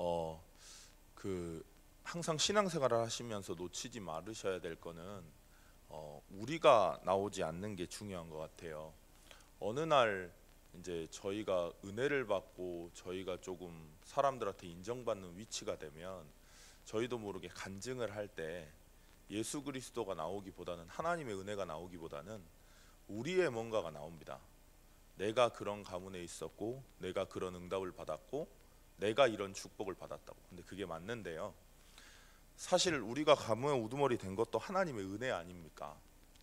어, 항상 신앙생활을 하시면서 놓치지 말으셔야 될 거는 우리가 나오지 않는 게 중요한 것 같아요. 어느 날 이제 저희가 은혜를 받고 저희가 조금 사람들한테 인정받는 위치가 되면 저희도 모르게 간증을 할 때 예수 그리스도가 나오기보다는 하나님의 은혜가 나오기보다는 우리의 뭔가가 나옵니다. 내가 그런 가문에 있었고 내가 그런 응답을 받았고 내가 이런 축복을 받았다고. 근데 그게 맞는데요, 사실 우리가 가문의 우두머리 된 것도 하나님의 은혜 아닙니까?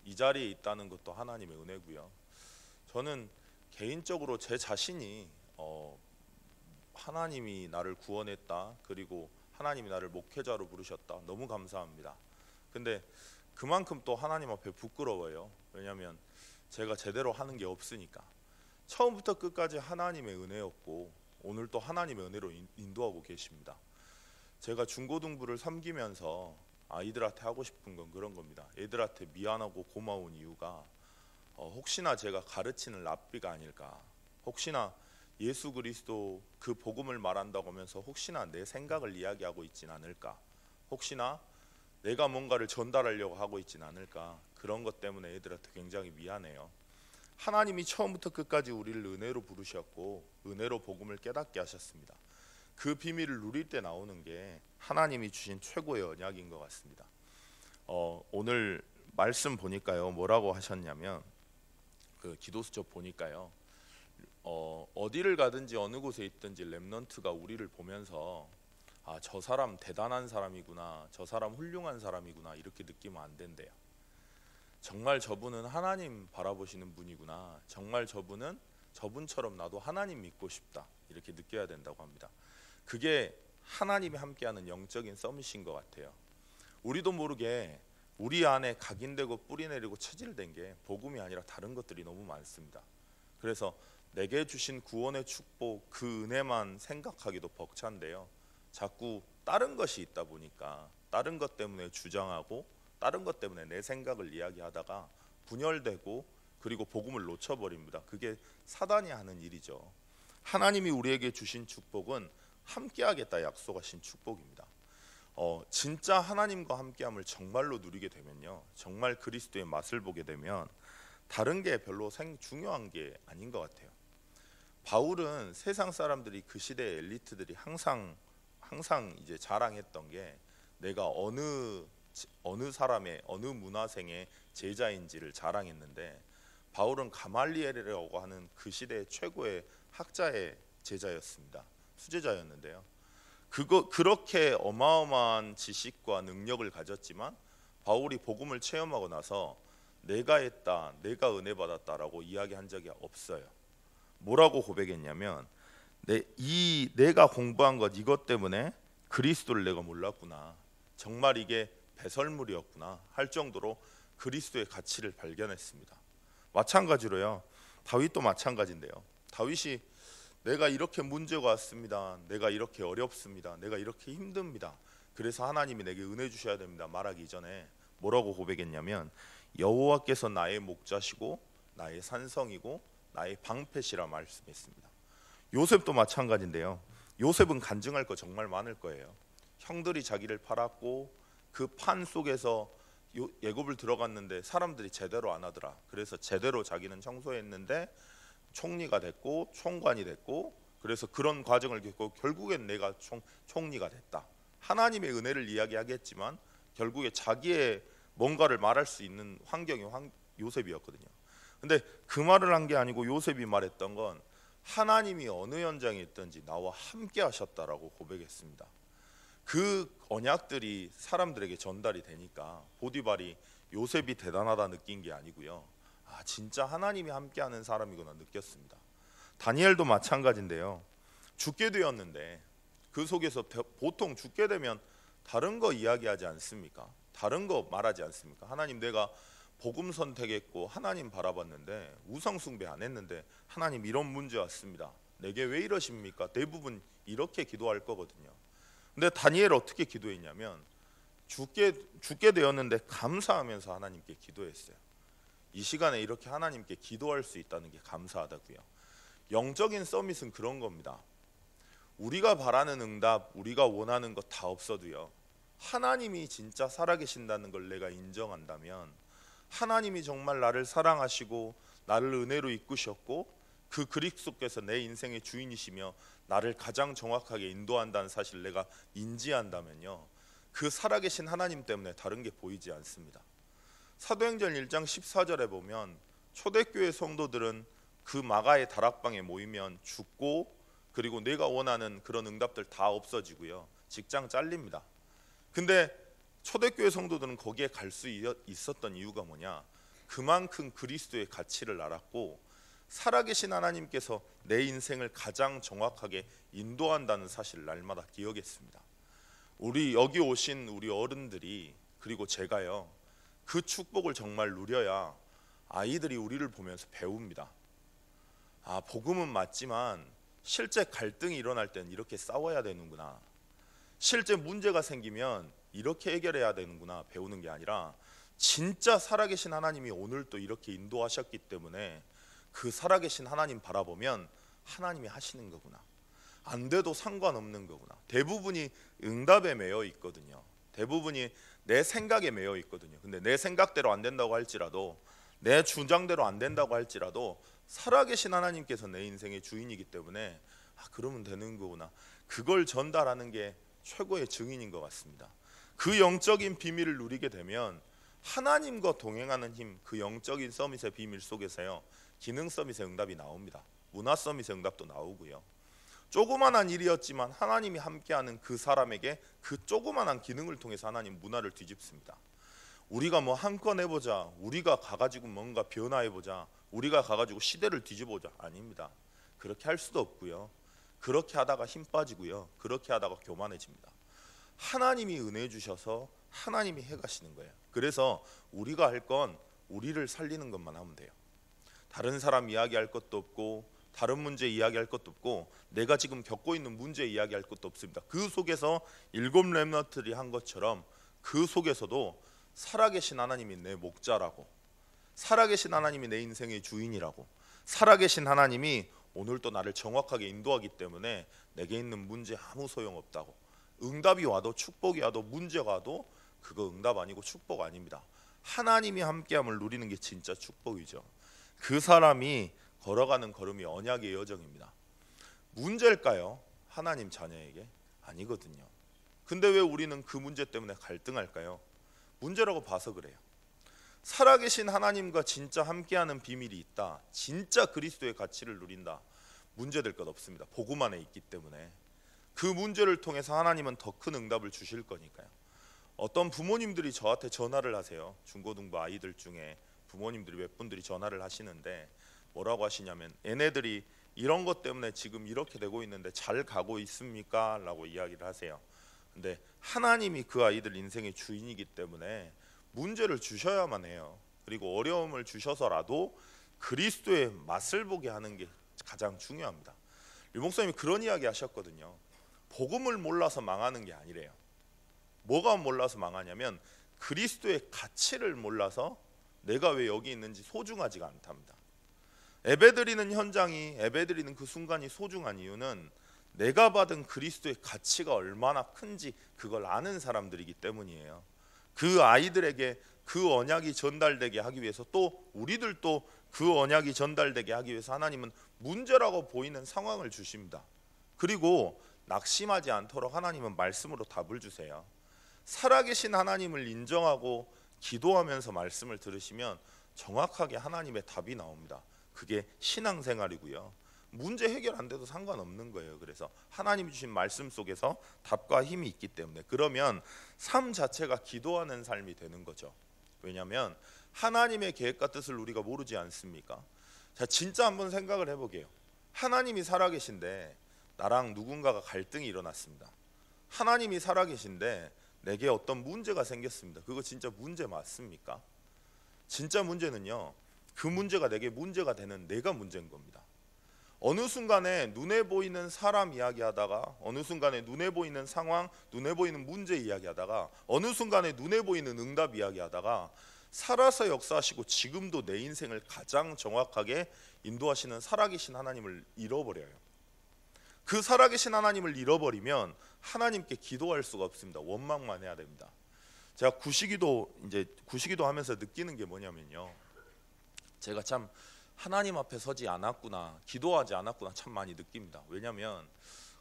이 자리에 있다는 것도 하나님의 은혜고요. 저는 개인적으로 제 자신이 하나님이 나를 구원했다, 그리고 하나님이 나를 목회자로 부르셨다, 너무 감사합니다. 근데 그만큼 또 하나님 앞에 부끄러워요. 왜냐하면 제가 제대로 하는 게 없으니까. 처음부터 끝까지 하나님의 은혜였고 오늘 또 하나님의 은혜로 인도하고 계십니다. 제가 중고등부를 섬기면서 아이들한테 하고 싶은 건 그런 겁니다. 애들한테 미안하고 고마운 이유가 혹시나 제가 가르치는 랍비가 아닐까, 혹시나 예수 그리스도 그 복음을 말한다고 하면서 혹시나 내 생각을 이야기하고 있진 않을까, 혹시나 내가 뭔가를 전달하려고 하고 있진 않을까, 그런 것 때문에 애들한테 굉장히 미안해요. 하나님이 처음부터 끝까지 우리를 은혜로 부르셨고 은혜로 복음을 깨닫게 하셨습니다. 그 비밀을 누릴 때 나오는 게 하나님이 주신 최고의 언약인 것 같습니다. 오늘 말씀 보니까요, 뭐라고 하셨냐면 그 기도수첩 보니까요, 어디를 가든지 어느 곳에 있든지 렘넌트가 우리를 보면서 아, 저 사람 대단한 사람이구나, 저 사람 훌륭한 사람이구나, 이렇게 느끼면 안 된대요. 정말 저분은 하나님 바라보시는 분이구나, 정말 저분처럼 나도 하나님 믿고 싶다, 이렇게 느껴야 된다고 합니다. 그게 하나님이 함께하는 영적인 서밋인 것 같아요. 우리도 모르게 우리 안에 각인되고 뿌리내리고 체질된 게 복음이 아니라 다른 것들이 너무 많습니다. 그래서 내게 주신 구원의 축복, 그 은혜만 생각하기도 벅찬데요, 자꾸 다른 것이 있다 보니까 다른 것 때문에 주장하고 다른 것 때문에 내 생각을 이야기하다가 분열되고 그리고 복음을 놓쳐버립니다. 그게 사단이 하는 일이죠. 하나님이 우리에게 주신 축복은 함께하겠다 약속하신 축복입니다. 진짜 하나님과 함께함을 정말로 누리게 되면요, 정말 그리스도의 맛을 보게 되면 다른 게 별로 중요한 게 아닌 것 같아요. 바울은 세상 사람들이, 그 시대의 엘리트들이 항상 이제 자랑했던 게 내가 어느 사람의 어느 문화생의 제자인지를 자랑했는데, 바울은 가말리엘이라고 하는 그 시대의 최고의 학자의 제자였습니다. 수제자였는데요, 그렇게 어마어마한 지식과 능력을 가졌지만 바울이 복음을 체험하고 나서 내가 했다, 내가 은혜 받았다라고 이야기한 적이 없어요. 뭐라고 고백했냐면 내가 공부한 것, 이것 때문에 그리스도를 내가 몰랐구나, 정말 이게 배설물이었구나 할 정도로 그리스도의 가치를 발견했습니다. 마찬가지로요, 다윗도 마찬가지인데요, 다윗이 내가 이렇게 문제가 왔습니다, 내가 이렇게 어렵습니다, 내가 이렇게 힘듭니다, 그래서 하나님이 내게 은혜 주셔야 됩니다 말하기 이전에 뭐라고 고백했냐면 여호와께서 나의 목자시고 나의 산성이고 나의 방패시라 말씀했습니다. 요셉도 마찬가지인데요, 요셉은 간증할 거 정말 많을 거예요. 형들이 자기를 팔았고 그 판 속에서 예굽을 들어갔는데 사람들이 제대로 안 하더라. 그래서 제대로 자기는 청소했는데 총리가 됐고 총관이 됐고, 그래서 그런 과정을 겪고 결국엔 내가 총리가 됐다. 하나님의 은혜를 이야기하겠지만 결국에 자기의 뭔가를 말할 수 있는 환경이 요셉이었거든요. 근데 그 말을 한 게 아니고 요셉이 말했던 건 하나님이 어느 현장에 있든지 나와 함께 하셨다라고 고백했습니다. 그 언약들이 사람들에게 전달이 되니까 보디발이 요셉이 대단하다 느낀 게 아니고요, 아, 진짜 하나님이 함께하는 사람이구나 느꼈습니다. 다니엘도 마찬가지인데요, 죽게 되었는데 그 속에서 보통 죽게 되면 다른 거 이야기하지 않습니까? 다른 거 말하지 않습니까? 하나님, 내가 복음 선택했고 하나님 바라봤는데 우상 숭배 안 했는데 하나님 이런 문제 왔습니다, 내게 왜 이러십니까? 대부분 이렇게 기도할 거거든요. 근데 다니엘 어떻게 기도했냐면 죽게 되었는데 감사하면서 하나님께 기도했어요. 이 시간에 이렇게 하나님께 기도할 수 있다는 게 감사하다고요. 영적인 서밋은 그런 겁니다. 우리가 바라는 응답, 우리가 원하는 것 다 없어도요, 하나님이 진짜 살아계신다는 걸 내가 인정한다면, 하나님이 정말 나를 사랑하시고 나를 은혜로 이끄셨고 그 그리스도 속에서 내 인생의 주인이시며 나를 가장 정확하게 인도한다는 사실을 내가 인지한다면요, 그 살아계신 하나님 때문에 다른 게 보이지 않습니다. 사도행전 1장 14절에 보면 초대교회 성도들은 그 마가의 다락방에 모이면 죽고, 그리고 내가 원하는 그런 응답들 다 없어지고요, 직장 잘립니다. 근데 초대교회 성도들은 거기에 갈 수 있었던 이유가 뭐냐? 그만큼 그리스도의 가치를 알았고 살아계신 하나님께서 내 인생을 가장 정확하게 인도한다는 사실을 날마다 기억했습니다. 우리 여기 오신 우리 어른들이, 그리고 제가요, 그 축복을 정말 누려야 아이들이 우리를 보면서 배웁니다. 아, 복음은 맞지만 실제 갈등이 일어날 땐 이렇게 싸워야 되는구나, 실제 문제가 생기면 이렇게 해결해야 되는구나 배우는 게 아니라, 진짜 살아계신 하나님이 오늘 또 이렇게 인도하셨기 때문에 그 살아계신 하나님 바라보면 하나님이 하시는 거구나, 안 돼도 상관없는 거구나. 대부분이 응답에 매여 있거든요. 대부분이 내 생각에 매여 있거든요. 근데 내 생각대로 안 된다고 할지라도, 내 주장대로 안 된다고 할지라도 살아계신 하나님께서 내 인생의 주인이기 때문에 그러면 되는 거구나, 그걸 전달하는 게 최고의 증인인 것 같습니다. 그 영적인 비밀을 누리게 되면 하나님과 동행하는 힘, 그 영적인 서밋의 비밀 속에서요, 기능 서밋의 응답이 나옵니다. 문화 서밋의 응답도 나오고요, 조그만한 일이었지만 하나님이 함께하는 그 사람에게 그 조그만한 기능을 통해서 하나님 문화를 뒤집습니다. 우리가 뭐 한 건 해보자, 우리가 가가지고 뭔가 변화해보자, 우리가 가가지고 시대를 뒤집어보자, 아닙니다. 그렇게 할 수도 없고요, 그렇게 하다가 힘 빠지고요, 그렇게 하다가 교만해집니다. 하나님이 은혜 주셔서 하나님이 해가시는 거예요. 그래서 우리가 할 건 우리를 살리는 것만 하면 돼요. 다른 사람 이야기할 것도 없고, 다른 문제 이야기할 것도 없고, 내가 지금 겪고 있는 문제 이야기할 것도 없습니다. 그 속에서 7 렘넌트들이 한 것처럼 그 속에서도 살아계신 하나님이 내 목자라고, 살아계신 하나님이 내 인생의 주인이라고, 살아계신 하나님이 오늘도 나를 정확하게 인도하기 때문에 내게 있는 문제 아무 소용없다고, 응답이 와도 축복이 와도 문제가 와도 그거 응답 아니고 축복 아닙니다. 하나님이 함께함을 누리는 게 진짜 축복이죠. 그 사람이 걸어가는 걸음이 언약의 여정입니다. 문제일까요? 하나님 자녀에게? 아니거든요. 근데 왜 우리는 그 문제 때문에 갈등할까요? 문제라고 봐서 그래요. 살아계신 하나님과 진짜 함께하는 비밀이 있다, 진짜 그리스도의 가치를 누린다, 문제될 것 없습니다. 복음 안에 있기 때문에 그 문제를 통해서 하나님은 더 큰 응답을 주실 거니까요. 어떤 부모님들이 저한테 전화를 하세요. 중고등부 아이들 중에 부모님들이 몇 분들이 전화를 하시는데 뭐라고 하시냐면, 얘네들이 이런 것 때문에 지금 이렇게 되고 있는데 잘 가고 있습니까? 라고 이야기를 하세요. 근데 하나님이 그 아이들 인생의 주인이기 때문에 문제를 주셔야만 해요. 그리고 어려움을 주셔서라도 그리스도의 맛을 보게 하는 게 가장 중요합니다. 류 목사님이 그런 이야기 하셨거든요. 복음을 몰라서 망하는 게 아니래요. 뭐가 몰라서 망하냐면 그리스도의 가치를 몰라서 내가 왜 여기 있는지 소중하지가 않답니다. 예배드리는 현장이, 예배드리는 그 순간이 소중한 이유는 내가 받은 그리스도의 가치가 얼마나 큰지 그걸 아는 사람들이기 때문이에요. 그 아이들에게 그 언약이 전달되게 하기 위해서, 또 우리들도 그 언약이 전달되게 하기 위해서 하나님은 문제라고 보이는 상황을 주십니다. 그리고 낙심하지 않도록 하나님은 말씀으로 답을 주세요. 살아계신 하나님을 인정하고 기도하면서 말씀을 들으시면 정확하게 하나님의 답이 나옵니다. 그게 신앙생활이고요, 문제 해결 안 돼도 상관없는 거예요. 그래서 하나님이 주신 말씀 속에서 답과 힘이 있기 때문에, 그러면 삶 자체가 기도하는 삶이 되는 거죠. 왜냐하면 하나님의 계획과 뜻을 우리가 모르지 않습니까? 자, 진짜 한번 생각을 해보게요. 하나님이 살아계신데 나랑 누군가가 갈등이 일어났습니다. 하나님이 살아계신데 내게 어떤 문제가 생겼습니다. 그거 진짜 문제 맞습니까? 진짜 문제는요, 그 문제가 내게 문제가 되는 내가 문제인 겁니다. 어느 순간에 눈에 보이는 사람 이야기하다가, 어느 순간에 눈에 보이는 상황, 눈에 보이는 문제 이야기하다가, 어느 순간에 눈에 보이는 응답 이야기하다가 살아서 역사하시고 지금도 내 인생을 가장 정확하게 인도하시는 살아계신 하나님을 잃어버려요. 그 살아계신 하나님을 잃어버리면 하나님께 기도할 수가 없습니다. 원망만 해야 됩니다. 제가 구시기도 하면서 느끼는 게 뭐냐면요, 제가 참 하나님 앞에 서지 않았구나, 기도하지 않았구나 참 많이 느낍니다. 왜냐하면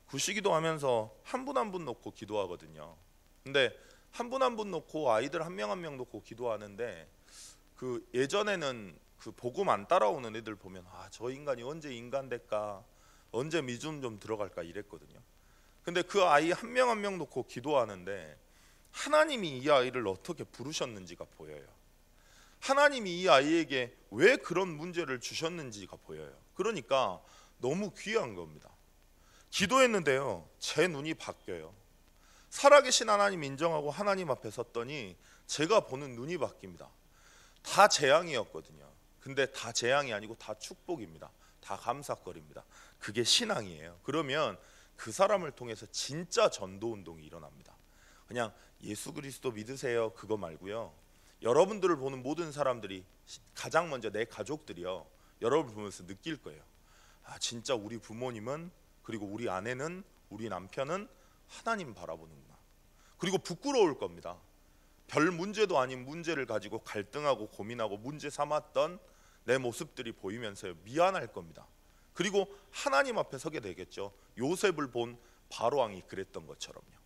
구시기도 하면서 한 분 한 분 놓고 기도하거든요. 근데 한 분 한 분 놓고 아이들 한 명 한 명 놓고 기도하는데, 그 예전에는 그 복음 안 따라오는 애들 보면 저 인간이 언제 인간 될까, 언제 믿음 좀 들어갈까 이랬거든요. 근데 그 아이 한 명 한 명 놓고 기도하는데 하나님이 이 아이를 어떻게 부르셨는지가 보여요. 하나님이 이 아이에게 왜 그런 문제를 주셨는지가 보여요. 그러니까 너무 귀한 겁니다. 기도했는데요, 제 눈이 바뀌어요. 살아계신 하나님 인정하고 하나님 앞에 섰더니 제가 보는 눈이 바뀝니다. 다 재앙이었거든요. 근데 다 재앙이 아니고 다 축복입니다. 다 감사거리입니다. 그게 신앙이에요. 그러면 그 사람을 통해서 진짜 전도 운동이 일어납니다. 그냥 예수 그리스도 믿으세요 그거 말고요, 여러분들을 보는 모든 사람들이, 가장 먼저 내 가족들이요, 여러분을 보면서 느낄 거예요. 진짜 우리 부모님은, 그리고 우리 아내는, 우리 남편은 하나님 바라보는구나. 그리고 부끄러울 겁니다. 별 문제도 아닌 문제를 가지고 갈등하고 고민하고 문제 삼았던 내 모습들이 보이면서 미안할 겁니다. 그리고 하나님 앞에 서게 되겠죠. 요셉을 본 바로왕이 그랬던 것처럼요.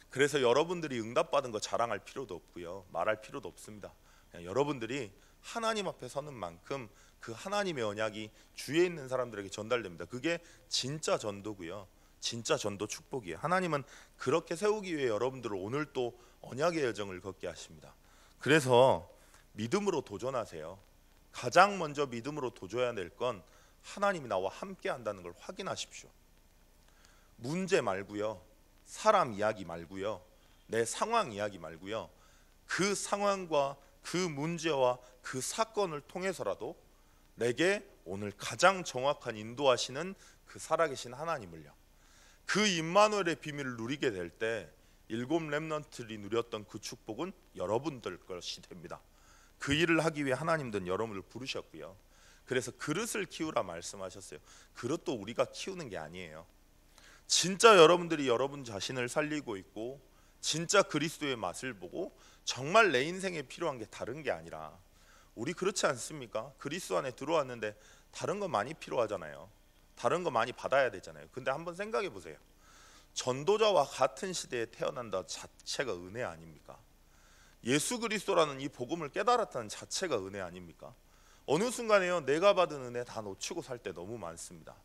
그래서 여러분들이 응답받은 거 자랑할 필요도 없고요, 말할 필요도 없습니다. 그냥 여러분들이 하나님 앞에 서는 만큼 그 하나님의 언약이 주위에 있는 사람들에게 전달됩니다. 그게 진짜 전도고요, 진짜 전도 축복이에요. 하나님은 그렇게 세우기 위해 여러분들을 오늘 또 언약의 여정을 걷게 하십니다. 그래서 믿음으로 도전하세요. 가장 먼저 믿음으로 도전해야 될 건 하나님이 나와 함께 한다는 걸 확인하십시오. 문제 말고요, 사람 이야기 말고요, 내 상황 이야기 말고요, 그 상황과 그 문제와 그 사건을 통해서라도 내게 오늘 가장 정확한 인도하시는 그 살아계신 하나님을요, 그 임마누엘의 비밀을 누리게 될 때 일곱 렘넌트들이 누렸던 그 축복은 여러분들 것이 됩니다. 그 일을 하기 위해 하나님은 여러분을 부르셨고요. 그래서 그릇을 키우라 말씀하셨어요. 그릇도 우리가 키우는 게 아니에요. 진짜 여러분들이 여러분 자신을 살리고 있고 진짜 그리스도의 맛을 보고 정말 내 인생에 필요한 게 다른 게 아니라, 우리 그렇지 않습니까? 그리스도 안에 들어왔는데 다른 거 많이 필요하잖아요. 다른 거 많이 받아야 되잖아요. 근데 한번 생각해 보세요. 전도자와 같은 시대에 태어난다 자체가 은혜 아닙니까? 예수 그리스도라는 이 복음을 깨달았다는 자체가 은혜 아닙니까? 어느 순간에요, 내가 받은 은혜 다 놓치고 살 때 너무 많습니다.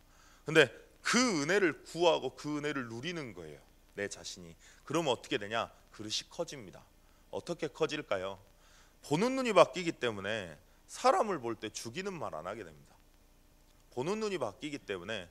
근데 그 은혜를 구하고 그 은혜를 누리는 거예요, 내 자신이. 그러면 어떻게 되냐? 그릇이 커집니다. 어떻게 커질까요? 보는 눈이 바뀌기 때문에 사람을 볼 때 죽이는 말 안 하게 됩니다. 보는 눈이 바뀌기 때문에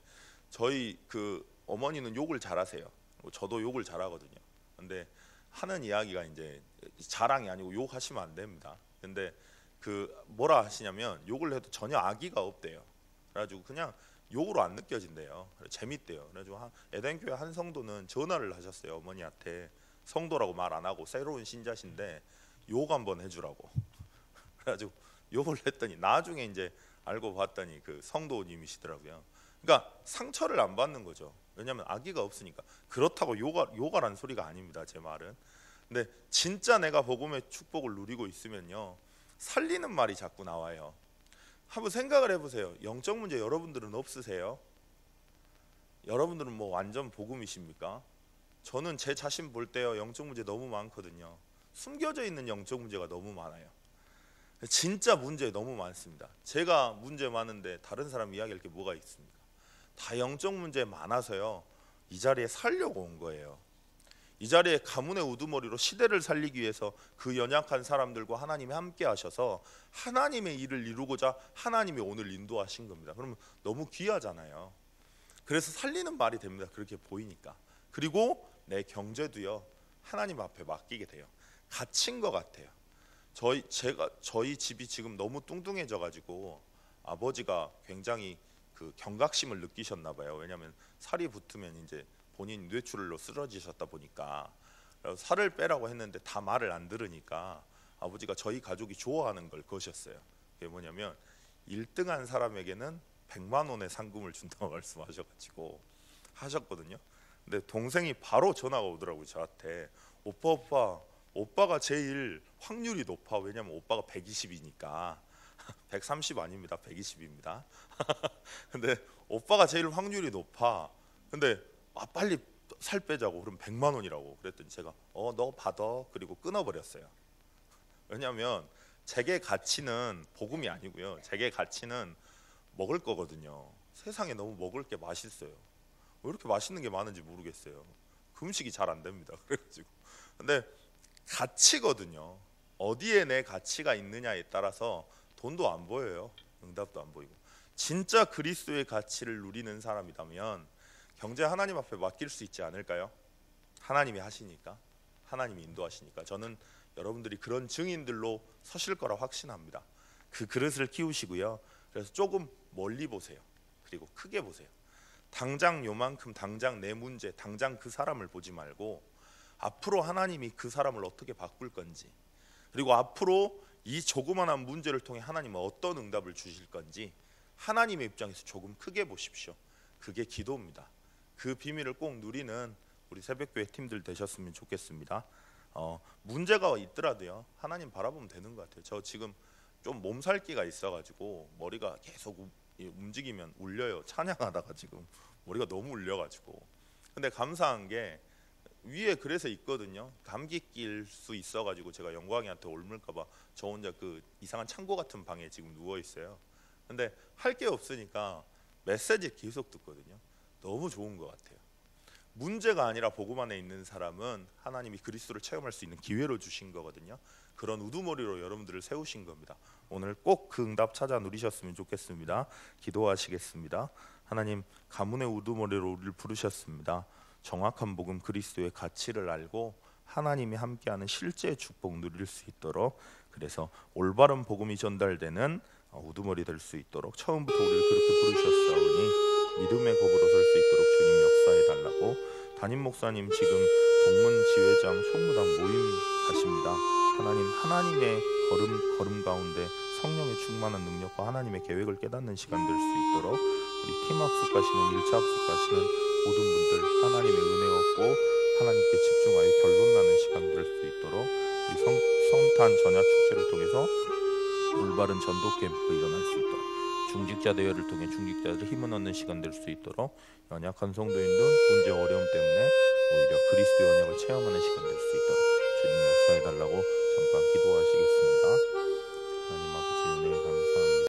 저희 그 어머니는 욕을 잘하세요. 저도 욕을 잘하거든요. 근데 하는 이야기가 이제 자랑이 아니고 욕하시면 안 됩니다. 근데 그 뭐라 하시냐면 욕을 해도 전혀 악의가 없대요. 그래가지고 그냥 욕으로 안 느껴진대요. 재밌대요. 그래가지고 에덴교회 한 성도는 전화를 하셨어요, 어머니한테. 성도라고 말 안 하고 새로운 신자신데 욕 한번 해주라고. 그래가지고 욕을 했더니 나중에 이제 알고 봤더니 그 성도님이시더라고요. 그러니까 상처를 안 받는 거죠. 왜냐하면 악의가 없으니까. 그렇다고 욕하라는 소리가 아닙니다, 제 말은. 근데 진짜 내가 복음의 축복을 누리고 있으면요, 살리는 말이 자꾸 나와요. 한번 생각을 해보세요. 영적 문제 여러분들은 없으세요? 여러분들은 뭐 완전 복음이십니까? 저는 제 자신 볼 때요, 영적 문제 너무 많거든요. 숨겨져 있는 영적 문제가 너무 많아요. 진짜 문제 너무 많습니다. 제가 문제 많은데 다른 사람 이야기할 게 뭐가 있습니까? 다 영적 문제 많아서요, 이 자리에 살려고 온 거예요. 이 자리에 가문의 우두머리로 시대를 살리기 위해서 그 연약한 사람들과 하나님이 함께 하셔서 하나님의 일을 이루고자 하나님이 오늘 인도하신 겁니다. 그러면 너무 귀하잖아요. 그래서 살리는 말이 됩니다, 그렇게 보이니까. 그리고 내 경제도요, 하나님 앞에 맡기게 돼요. 갇힌 것 같아요. 저희 집이 지금 너무 뚱뚱해져 가지고 아버지가 굉장히 그 경각심을 느끼셨나 봐요. 왜냐하면 살이 붙으면 이제 본인 뇌출혈로 쓰러지셨다 보니까 살을 빼라고 했는데 다 말을 안 들으니까 아버지가 저희 가족이 좋아하는 걸 거셨어요. 그게 뭐냐면 1등한 사람에게는 100만 원의 상금을 준다고 말씀하셔가지고 하셨거든요. 근데 동생이 바로 전화가 오더라고요 저한테. 오빠가 제일 확률이 높아. 왜냐면 오빠가 120이니까 130 아닙니다. 120입니다. 근데 오빠가 제일 확률이 높아. 근데 빨리 살 빼자고. 그럼 100만 원이라고. 그랬더니 제가 너 받아. 그리고 끊어버렸어요. 왜냐면 제게 가치는 복음이 아니고요. 제게 가치는 먹을 거거든요. 세상에 너무 먹을 게 맛있어요. 왜 이렇게 맛있는 게 많은지 모르겠어요. 그 음식이 잘 안 됩니다. 그래가지고 근데 가치거든요. 어디에 내 가치가 있느냐에 따라서 돈도 안 보여요. 응답도 안 보이고. 진짜 그리스도의 가치를 누리는 사람이라면 경제 하나님 앞에 맡길 수 있지 않을까요? 하나님이 하시니까, 하나님이 인도하시니까. 저는 여러분들이 그런 증인들로 서실 거라 확신합니다. 그 그릇을 키우시고요. 그래서 조금 멀리 보세요. 그리고 크게 보세요. 당장 요만큼, 당장 내 문제, 당장 그 사람을 보지 말고 앞으로 하나님이 그 사람을 어떻게 바꿀 건지, 그리고 앞으로 이 조그만한 문제를 통해 하나님은 어떤 응답을 주실 건지 하나님의 입장에서 조금 크게 보십시오. 그게 기도입니다. 그 비밀을 꼭 누리는 우리 새벽교회 팀들 되셨으면 좋겠습니다. 문제가 있더라도요 하나님 바라보면 되는 것 같아요. 저 지금 좀 몸살기가 있어가지고 머리가 계속 움직이면 울려요. 찬양하다가 지금 머리가 너무 울려가지고. 근데 감사한 게 위에 그래서 있거든요. 감기 낄 수 있어가지고 제가 영광이한테 옮을까봐 저 혼자 그 이상한 창고 같은 방에 지금 누워 있어요. 근데 할 게 없으니까 메시지 계속 듣거든요. 너무 좋은 것 같아요. 문제가 아니라 복음 안에 있는 사람은 하나님이 그리스도를 체험할 수 있는 기회로 주신 거거든요. 그런 우두머리로 여러분들을 세우신 겁니다. 오늘 꼭 그 응답 찾아 누리셨으면 좋겠습니다. 기도하시겠습니다. 하나님, 가문의 우두머리로 우리를 부르셨습니다. 정확한 복음 그리스도의 가치를 알고 하나님이 함께하는 실제 축복 누릴 수 있도록, 그래서 올바른 복음이 전달되는 우두머리 될 수 있도록 처음부터 우리를 그렇게 부르셨사오니 믿음의 법으로 설 수 있도록 주님 역사해 달라고. 담임 목사님 지금 동문 지회장 총무당 모임 하십니다. 하나님의 걸음 가운데 성령의 충만한 능력과 하나님의 계획을 깨닫는 시간 될 수 있도록, 우리 팀 학습 가시는 1차 학습 가시는 모든 분들 하나님의 은혜 얻고 하나님께 집중하여 결론 나는 시간 될 수 있도록, 우리 성탄 전야 축제를 통해서 올바른 전도 캠프 일어날 수 있도록, 중직자 대회를 통해 중직자들 힘을 얻는 시간 될 수 있도록, 연약한 성도인들 문제 어려움 때문에 오히려 그리스도의 언약을 체험하는 시간 될 수 있도록 주님 역사해 달라고 잠깐 기도하시겠습니다.